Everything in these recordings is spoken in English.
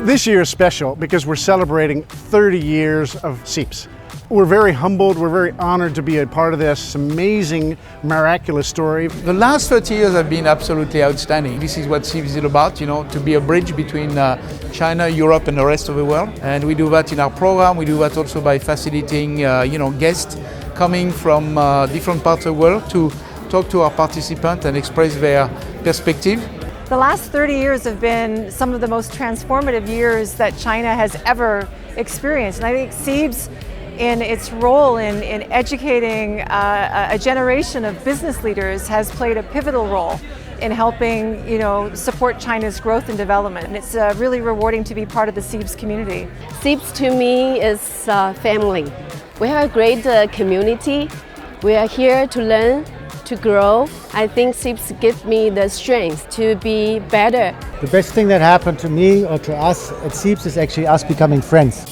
This year is special because we're celebrating 30 years of CEIBS. We're very humbled, we're very honored to be a part of this amazing, miraculous story. The last 30 years have been absolutely outstanding. This is what CEIBS is about, to be a bridge between China, Europe and the rest of the world. And we do that in our program. We do that also by facilitating, guests coming from different parts of the world to talk to our participants and express their perspective. The last 30 years have been some of the most transformative years that China has ever experienced. And I think CEIBS, in its role in educating a generation of business leaders, has played a pivotal role in helping support China's growth and development. And it's really rewarding to be part of the CEIBS community. CEIBS to me is family. We have a great community. We are here to learn, to grow. I think CEIBS gives me the strength to be better. The best thing that happened to me or to us at CEIBS is actually us becoming friends.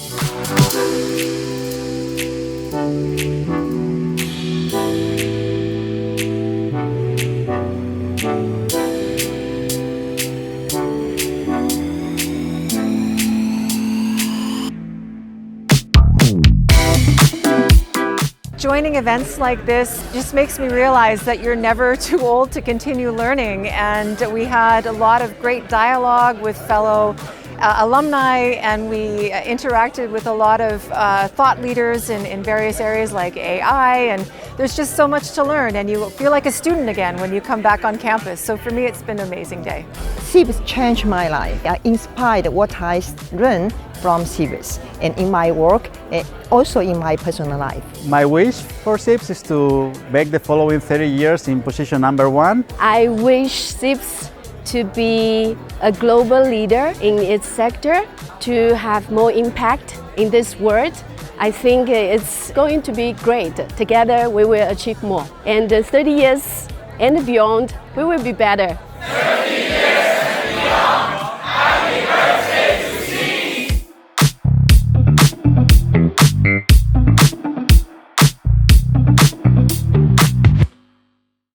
Joining events like this just makes me realize that you're never too old to continue learning, and we had a lot of great dialogue with fellow alumni, and we interacted with a lot of thought leaders in various areas like AI, and there's just so much to learn, and you feel like a student again when you come back on campus. So for me, it's been an amazing day. CEIBS changed my life. I inspired what I learned from CEIBS and in my work and also in my personal life. My wish for CEIBS is to make the following 30 years in position number 1. I wish CEIBS to be a global leader in its sector, to have more impact in this world. I think it's going to be great. Together we will achieve more. And 30 years and beyond, we will be better.